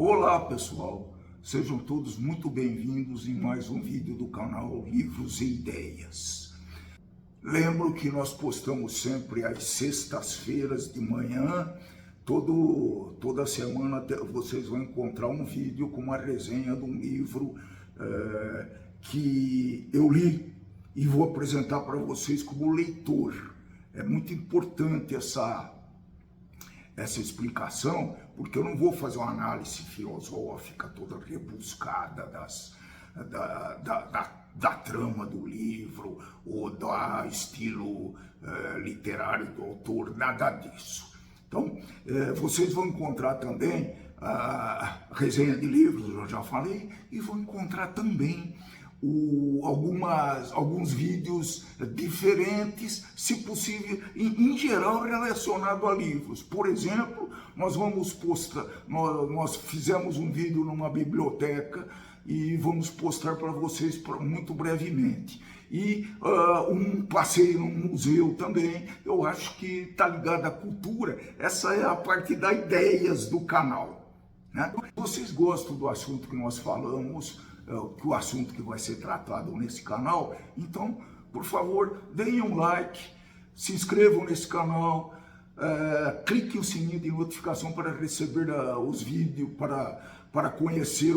Olá pessoal, sejam todos muito bem-vindos em mais um vídeo do canal Livros e Ideias. Lembro que nós postamos sempre às sextas-feiras de manhã, toda semana vocês vão encontrar um vídeo com uma resenha de um livro que eu li e vou apresentar para vocês como leitor. É muito importante essa explicação, porque eu não vou fazer uma análise filosófica toda rebuscada da trama do livro ou do estilo literário do autor, nada disso. Então, vocês vão encontrar também a resenha de livros, eu já falei, e vão encontrar também alguns vídeos diferentes, se possível, em geral relacionado a livros. Por exemplo, nós fizemos um vídeo numa biblioteca e vamos postar para vocês muito brevemente. E um passeio num museu também, eu acho que está ligado à cultura. Essa é a parte das ideias do canal, né? Se vocês gostam do assunto que nós falamos, o assunto que vai ser tratado nesse canal, então, por favor, deem um like, se inscrevam nesse canal, clique o sininho de notificação para receber os vídeos, para conhecer,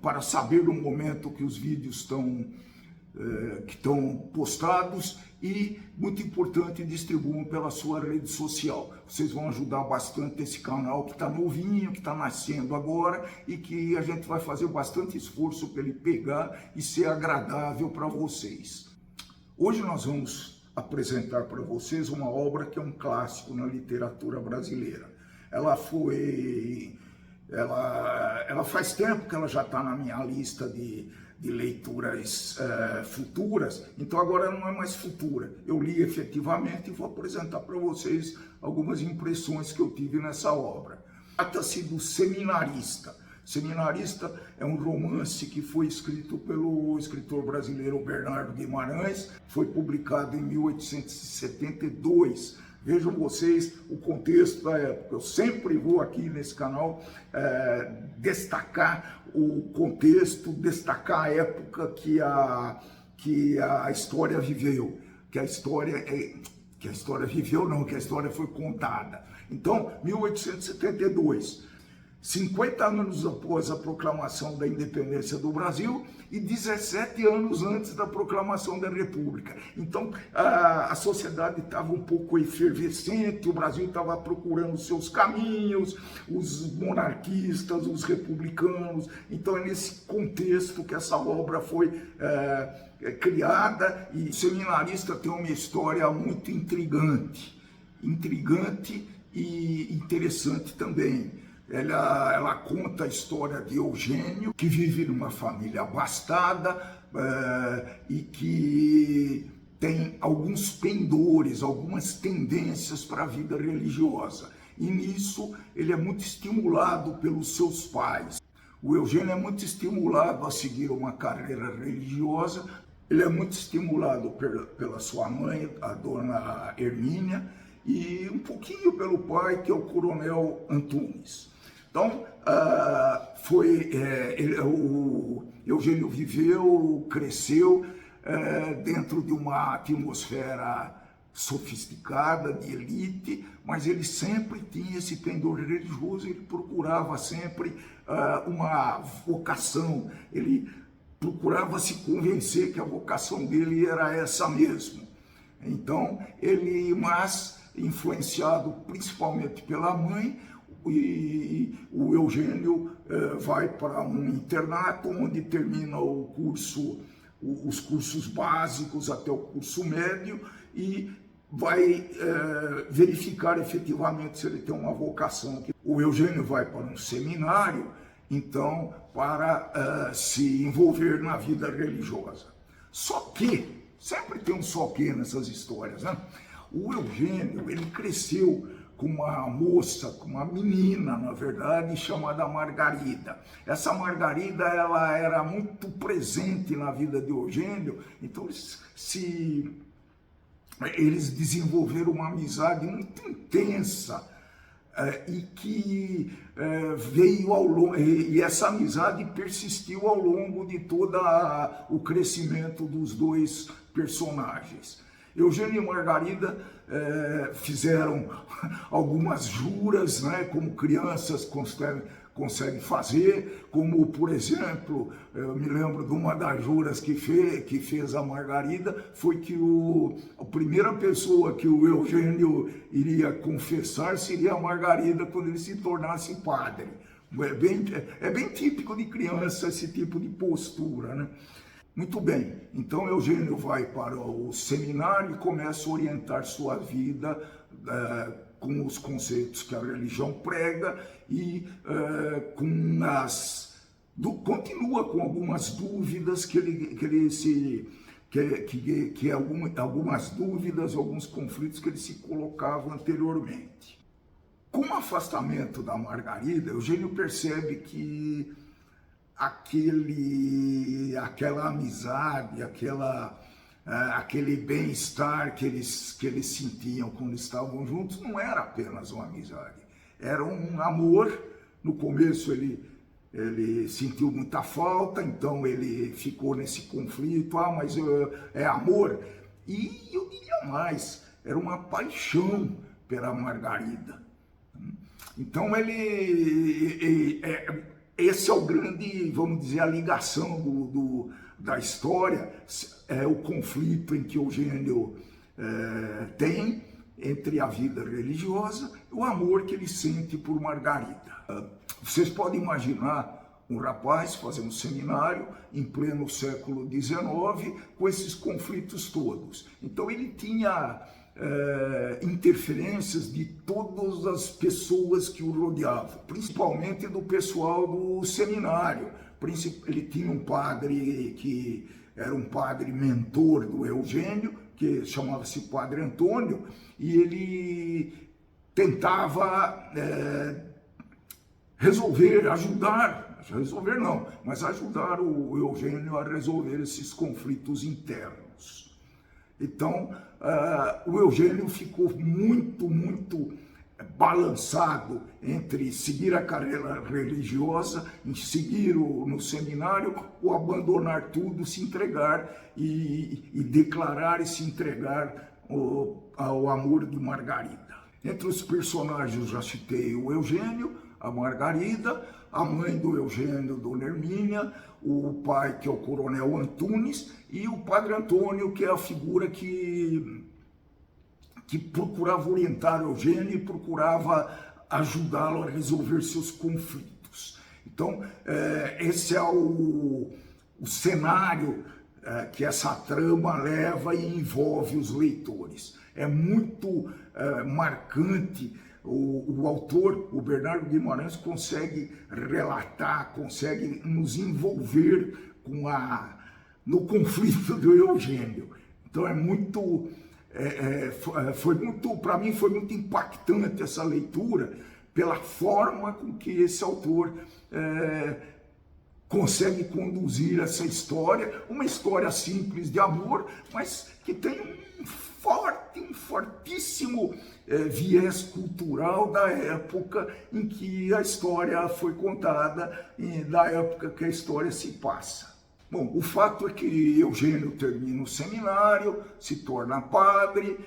para saber o momento que os vídeos estão postados, e, muito importante, distribuam pela sua rede social. Vocês vão ajudar bastante esse canal que está novinho, que está nascendo agora, e que a gente vai fazer bastante esforço para ele pegar e ser agradável para vocês. Hoje nós vamos apresentar para vocês uma obra que é um clássico na literatura brasileira. Ela faz tempo que ela já está na minha lista de leituras futuras, então agora não é mais futura. Eu li efetivamente e vou apresentar para vocês algumas impressões que eu tive nessa obra. Trata-se do Seminarista. Seminarista é um romance que foi escrito pelo escritor brasileiro Bernardo Guimarães, foi publicado em 1872. Vejam vocês o contexto da época. Eu sempre vou aqui nesse canal destacar o contexto, destacar a época que a história viveu, que a história viveu não, que a história foi contada. Então, 1872. 50 anos após a proclamação da independência do Brasil e 17 anos antes da proclamação da República. Então, a sociedade estava um pouco efervescente, o Brasil estava procurando seus caminhos, os monarquistas, os republicanos. Então, é nesse contexto que essa obra foi criada, e o Seminarista tem uma história muito intrigante e interessante também. Ela conta a história de Eugênio, que vive numa família abastada e que tem alguns pendores, algumas tendências para a vida religiosa. E nisso ele é muito estimulado pelos seus pais. O Eugênio é muito estimulado a seguir uma carreira religiosa, ele é muito estimulado pela sua mãe, a dona Hermínia, e um pouquinho pelo pai, que é o Coronel Antunes. Então, o Eugênio viveu, cresceu dentro de uma atmosfera sofisticada, de elite, mas ele sempre tinha esse pendor religioso, ele procurava sempre uma vocação, ele procurava se convencer que a vocação dele era essa mesmo. Então, mas influenciado principalmente pela mãe, e o Eugênio vai para um internato onde termina os cursos básicos até o curso médio, e vai verificar efetivamente se ele tem uma vocação. O Eugênio vai para um seminário, então, para se envolver na vida religiosa. Só que, sempre tem um só que nessas histórias, né? O Eugênio, ele cresceu com uma moça, com uma menina, na verdade, chamada Margarida. Essa Margarida, ela era muito presente na vida de Eugênio, então eles desenvolveram uma amizade muito intensa e que veio ao longo, e essa amizade persistiu ao longo de todo o crescimento dos dois personagens. Eugênio e Margarida fizeram algumas juras, né, como crianças conseguem fazer, como, por exemplo, eu me lembro de uma das juras que fez a Margarida, foi que a primeira pessoa que o Eugênio iria confessar seria a Margarida quando ele se tornasse padre. É bem típico de criança esse tipo de postura, né? Muito bem, então Eugênio vai para o seminário e começa a orientar sua vida com os conceitos que a religião prega e continua com algumas dúvidas algumas dúvidas, alguns conflitos que ele se colocava anteriormente. Com o afastamento da Margarida, Eugênio percebe que aquela amizade, aquele bem-estar que eles sentiam quando estavam juntos não era apenas uma amizade, era um amor. No começo ele sentiu muita falta, então ele ficou nesse conflito, mas é amor. E eu diria mais, era uma paixão pela Margarida. Então esse é o grande, vamos dizer, a ligação da história, é o conflito em que Eugênio tem entre a vida religiosa e o amor que ele sente por Margarida. Vocês podem imaginar um rapaz fazendo seminário em pleno século XIX com esses conflitos todos. Então ele tinha interferências de todas as pessoas que o rodeavam, principalmente do pessoal do seminário. Ele tinha um padre que era um padre mentor do Eugênio, que chamava-se Padre Antônio, e ele tentava ajudar o Eugênio a resolver esses conflitos internos. Então, o Eugênio ficou muito balançado entre seguir a carreira religiosa, em seguir no seminário, ou abandonar tudo, se entregar e declarar e se entregar ao amor de Margarida. Entre os personagens já citei o Eugênio, a Margarida, a mãe do Eugênio, Dona Hermínia, o pai, que é o Coronel Antunes, e o Padre Antônio, que é a figura que procurava orientar o Eugênio e procurava ajudá-lo a resolver seus conflitos. Então, esse é o cenário que essa trama leva e envolve os leitores. É muito marcante. O autor, o Bernardo Guimarães, consegue relatar, consegue nos envolver no conflito do Eugênio. Então para mim foi muito impactante essa leitura, pela forma com que esse autor consegue conduzir essa história, uma história simples de amor, mas que tem um fortíssimo viés cultural da época em que a história foi contada, da época que a história se passa. Bom, o fato é que Eugênio termina o seminário, se torna padre,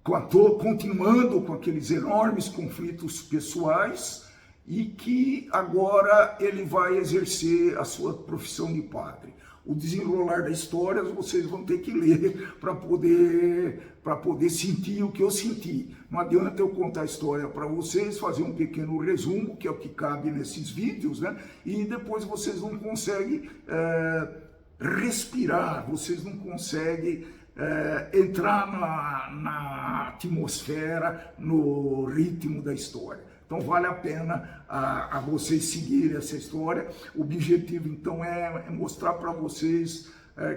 continuando com aqueles enormes conflitos pessoais, e que agora ele vai exercer a sua profissão de padre. O desenrolar da história vocês vão ter que ler para poder sentir o que eu senti. Não adianta eu contar a história para vocês, fazer um pequeno resumo, que é o que cabe nesses vídeos, né? E depois vocês não conseguem respirar, vocês não conseguem entrar na atmosfera, no ritmo da história. Então vale a pena a vocês seguirem essa história. O objetivo então é mostrar para vocês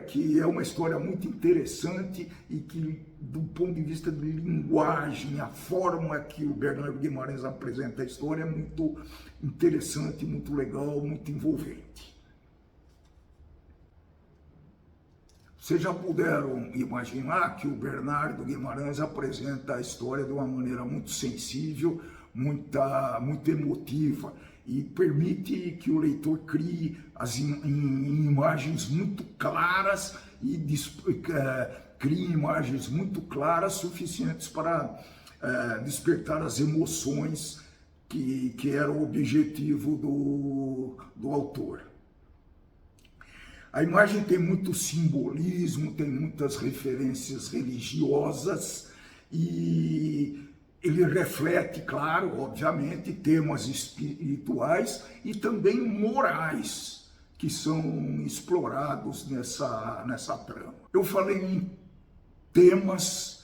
que é uma história muito interessante e que, do ponto de vista de linguagem, a forma que o Bernardo Guimarães apresenta a história é muito interessante, muito legal, muito envolvente. Vocês já puderam imaginar que o Bernardo Guimarães apresenta a história de uma maneira muito sensível, muito emotiva, e permite que o leitor crie em imagens muito claras e crie imagens muito claras suficientes para despertar as emoções que era o objetivo do autor. A imagem tem muito simbolismo, tem muitas referências religiosas e ele reflete, claro, obviamente, temas espirituais e também morais que são explorados nessa trama. Eu falei em temas,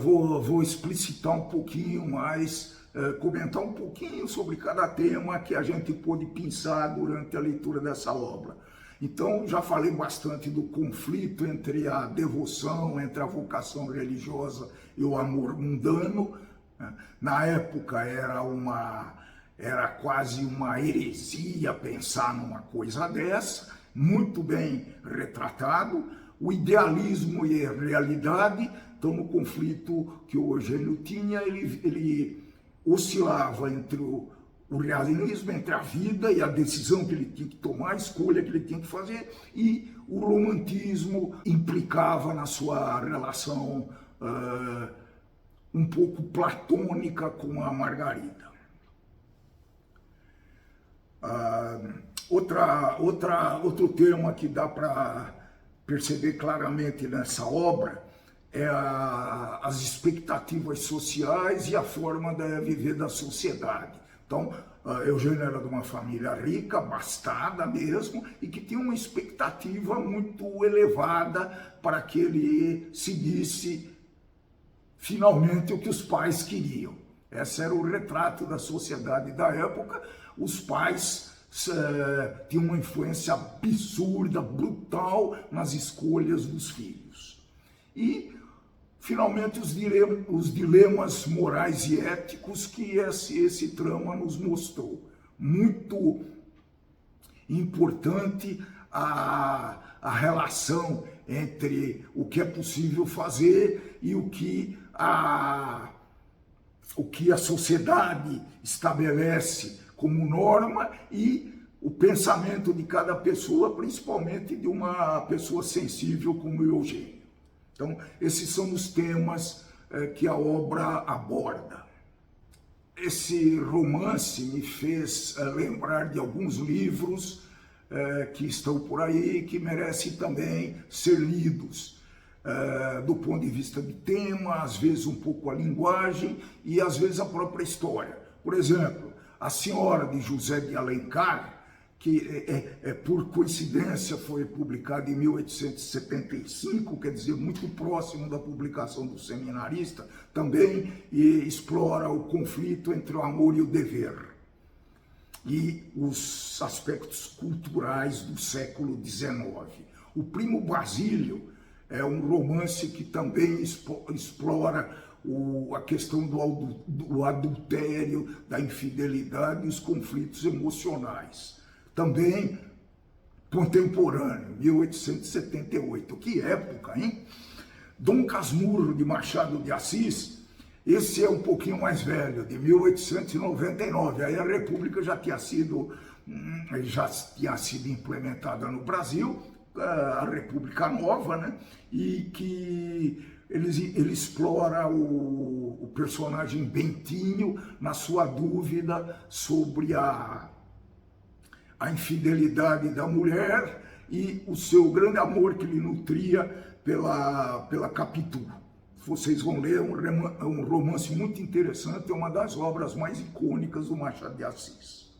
vou explicitar um pouquinho mais, comentar um pouquinho sobre cada tema que a gente pôde pensar durante a leitura dessa obra. Então, já falei bastante do conflito entre a devoção, entre a vocação religiosa e o amor mundano. Na época era quase uma heresia pensar numa coisa dessa, muito bem retratado. O idealismo e a realidade, então no conflito que o Eugênio tinha, ele oscilava entre o realismo, entre a vida e a decisão que ele tinha que tomar, a escolha que ele tinha que fazer, e o romantismo implicava na sua relação um pouco platônica com a Margarida. Outro tema que dá para perceber claramente nessa obra é as expectativas sociais e a forma de viver da sociedade. Então, Eugênio era de uma família rica, abastada mesmo, e que tinha uma expectativa muito elevada para que ele seguisse finalmente o que os pais queriam. Esse era o retrato da sociedade da época. Os pais tinham uma influência absurda, brutal nas escolhas dos filhos. E finalmente, os dilemas morais e éticos que esse trama nos mostrou. Muito importante a relação entre o que é possível fazer e o que a sociedade estabelece como norma e o pensamento de cada pessoa, principalmente de uma pessoa sensível como Eugênio. Então, esses são os temas que a obra aborda. Esse romance me fez lembrar de alguns livros que estão por aí, que merecem também ser lidos, do ponto de vista de tema, às vezes um pouco a linguagem e às vezes a própria história. Por exemplo, A Senhora de José de Alencar, que por coincidência foi publicado em 1875, quer dizer, muito próximo da publicação do Seminarista, também explora o conflito entre o amor e o dever e os aspectos culturais do século XIX. O Primo Basílio é um romance que também explora a questão do adultério, da infidelidade e os conflitos emocionais. Também contemporâneo, 1878. Que época, hein? Dom Casmurro de Machado de Assis, esse é um pouquinho mais velho, de 1899. Aí a República já tinha sido implementada no Brasil, a República Nova, né? E que ele explora o personagem Bentinho na sua dúvida sobre a infidelidade da mulher e o seu grande amor que ele nutria pela Capitu. Vocês vão ler, é um romance muito interessante, é uma das obras mais icônicas do Machado de Assis.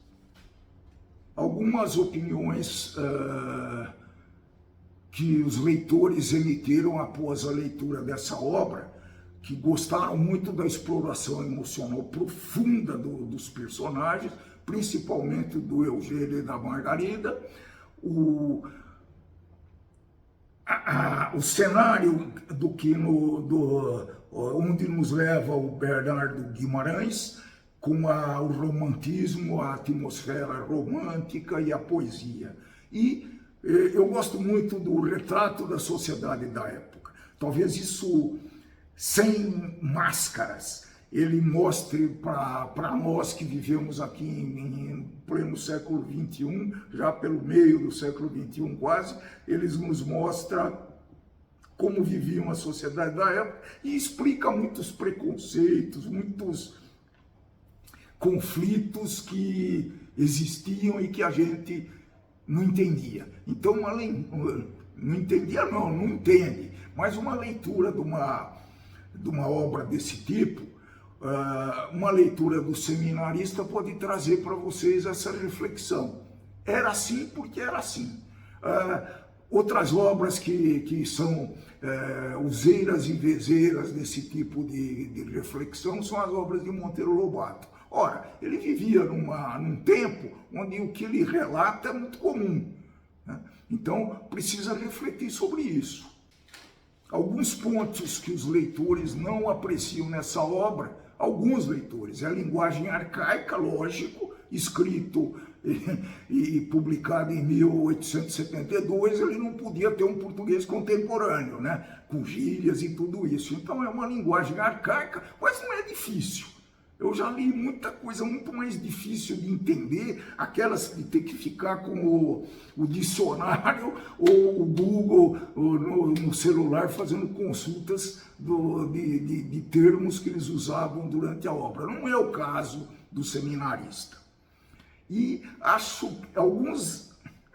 Algumas opiniões que os leitores emitiram após a leitura dessa obra, que gostaram muito da exploração emocional profunda dos personagens, principalmente do Eugênio e da Margarida. O cenário onde nos leva o Bernardo Guimarães, com o romantismo, a atmosfera romântica e a poesia. E eu gosto muito do retrato da sociedade da época. Talvez isso sem máscaras. ele mostre para nós que vivemos aqui em pleno século XXI, já pelo meio do século XXI quase, eles nos mostram como viviam a sociedade da época e explica muitos preconceitos, muitos conflitos que existiam e que a gente não entendia. Então, não entendia não entende, mas uma leitura de uma obra desse tipo, uma leitura do seminarista pode trazer para vocês essa reflexão. Era assim porque era assim. Outras obras que são useiras e vezeiras desse tipo de reflexão são as obras de Monteiro Lobato. Ora, ele vivia num tempo onde o que ele relata é muito comum, né? Então, precisa refletir sobre isso. Alguns pontos que os leitores não apreciam nessa obra, alguns leitores, é a linguagem arcaica, lógico, escrito e publicado em 1872, ele não podia ter um português contemporâneo, né? Com gírias e tudo isso. Então é uma linguagem arcaica, mas não é difícil. Eu já li muita coisa muito mais difícil de entender, aquelas de ter que ficar com o dicionário ou o Google no celular fazendo consultas de termos que eles usavam durante a obra. Não é o caso do seminarista. E eu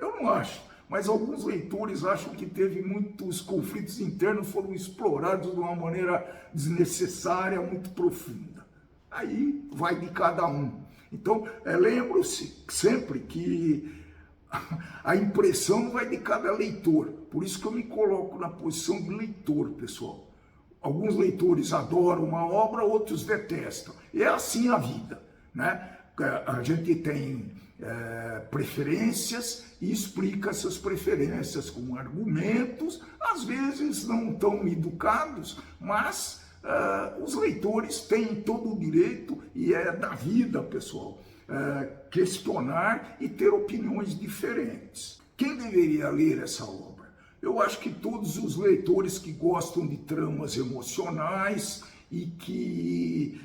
não acho, mas alguns leitores acham que teve muitos conflitos internos, foram explorados de uma maneira desnecessária, muito profunda. Aí vai de cada um. Então, lembro-se sempre que a impressão vai de cada leitor. Por isso que eu me coloco na posição de leitor, pessoal. Alguns leitores adoram uma obra, outros detestam. É assim a vida, né? A gente tem preferências e explica essas preferências com argumentos, às vezes não tão educados, mas os leitores têm todo o direito, e é da vida, pessoal, questionar e ter opiniões diferentes. Quem deveria ler essa obra? Eu acho que todos os leitores que gostam de tramas emocionais e que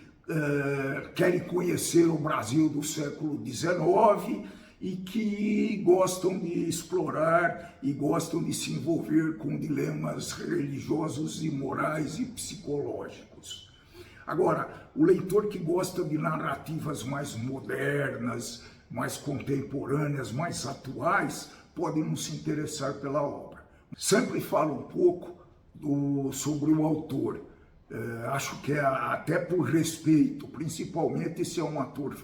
querem conhecer o Brasil do século XIX e que gostam de explorar e gostam de se envolver com dilemas religiosos e morais e psicológicos. Agora, o leitor que gosta de narrativas mais modernas, mais contemporâneas, mais atuais, pode não se interessar pela obra. Sempre falo um pouco sobre o autor. Acho que até por respeito, principalmente se é um autor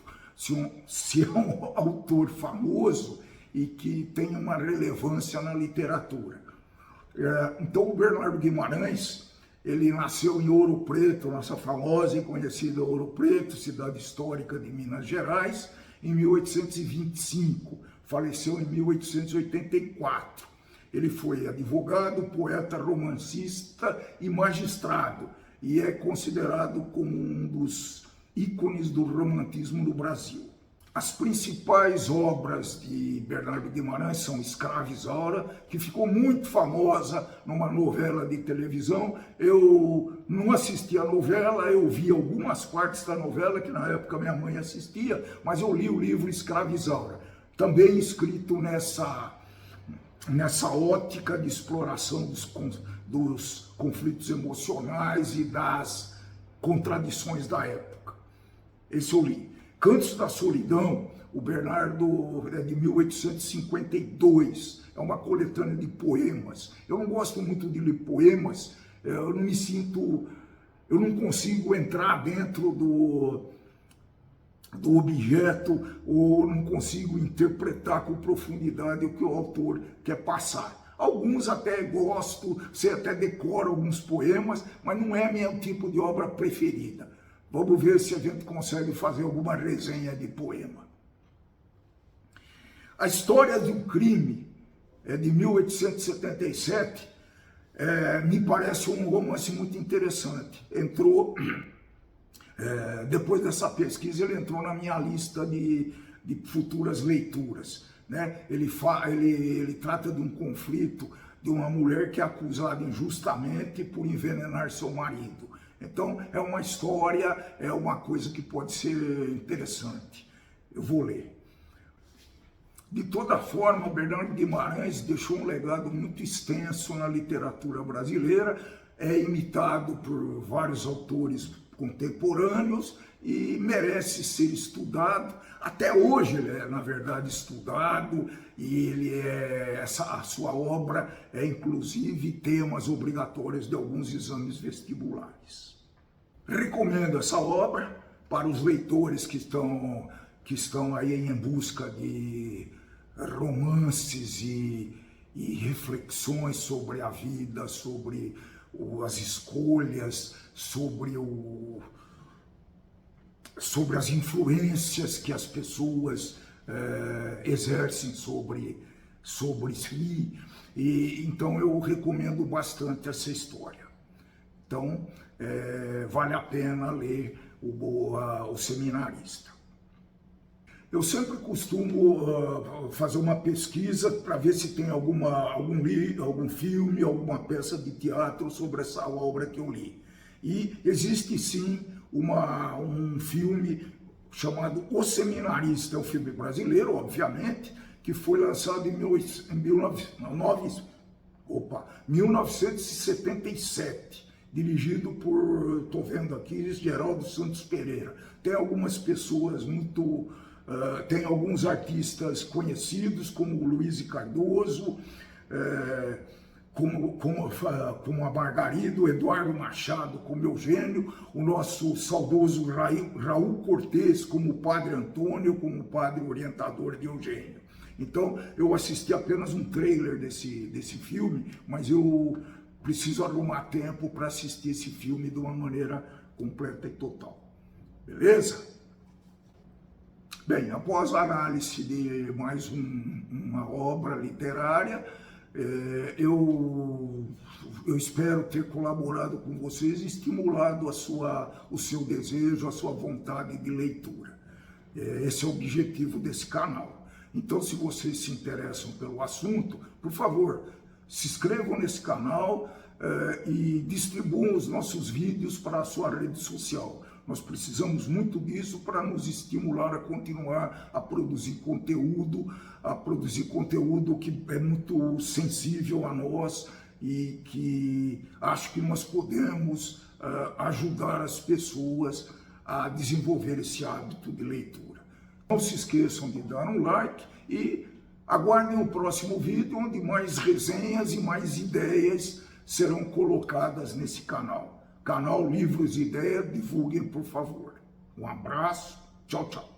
famoso e que tem uma relevância na literatura. Então o Bernardo Guimarães, ele nasceu em Ouro Preto, nossa famosa e conhecida Ouro Preto, cidade histórica de Minas Gerais, em 1825, faleceu em 1884. Ele foi advogado, poeta, romancista e magistrado, e é considerado como um dos ícones do romantismo no Brasil. As principais obras de Bernardo Guimarães são Escrava Isaura, que ficou muito famosa numa novela de televisão. Eu não assisti a novela, eu vi algumas partes da novela, que na época minha mãe assistia, mas eu li o livro Escrava Isaura, também escrito nessa ótica de exploração dos conflitos emocionais e das contradições da época. Esse eu li. Cantos da Solidão, o Bernardo é de 1852, é uma coletânea de poemas. Eu não gosto muito de ler poemas, eu não consigo entrar dentro do objeto, ou não consigo interpretar com profundidade o que o autor quer passar. Alguns até gosto, você até decora alguns poemas, mas não é meu tipo de obra preferida. Vamos ver se a gente consegue fazer alguma resenha de poema. A História de um Crime, é de 1877, me parece um romance muito interessante. Depois dessa pesquisa, ele entrou na minha lista de futuras leituras, né? Ele trata de um conflito de uma mulher que é acusada injustamente por envenenar seu marido. Então, é uma história, é uma coisa que pode ser interessante. Eu vou ler. De toda forma, Bernardo Guimarães deixou um legado muito extenso na literatura brasileira, é imitado por vários autores contemporâneos e merece ser estudado. Até hoje ele é, na verdade, estudado, e a sua obra é, inclusive, temas obrigatórios de alguns exames vestibulares. Recomendo essa obra para os leitores que estão aí em busca de romances e reflexões sobre a vida, sobre as escolhas, sobre as influências que as pessoas exercem sobre si. E então eu recomendo bastante essa história. Então vale a pena ler o Seminarista. Eu sempre costumo fazer uma pesquisa para ver se tem algum filme, alguma peça de teatro sobre essa obra que eu li. E existe sim um filme chamado O Seminarista, é um filme brasileiro, obviamente, que foi lançado em 1977, dirigido por, estou vendo aqui, Geraldo Santos Pereira. Tem algumas pessoas tem alguns artistas conhecidos, como o Luiz Cardoso, como a Margarida, o Eduardo Machado como Eugênio, o nosso saudoso Raul Cortez como o Padre Antônio, como o padre orientador de Eugênio. Então, eu assisti apenas um trailer desse filme, mas eu preciso arrumar tempo para assistir esse filme de uma maneira completa e total. Beleza? Bem, após a análise de mais uma obra literária, eu espero ter colaborado com vocês e estimulado o seu desejo, a sua vontade de leitura. Esse é o objetivo desse canal. Então, se vocês se interessam pelo assunto, por favor, se inscrevam nesse canal e distribuam os nossos vídeos para a sua rede social. Nós precisamos muito disso para nos estimular a continuar a produzir conteúdo que é muito sensível a nós e que acho que nós podemos ajudar as pessoas a desenvolver esse hábito de leitura. Não se esqueçam de dar um like e aguardem o próximo vídeo, onde mais resenhas e mais ideias serão colocadas nesse canal. Canal Livros e Ideias, divulguem, por favor. Um abraço, tchau, tchau.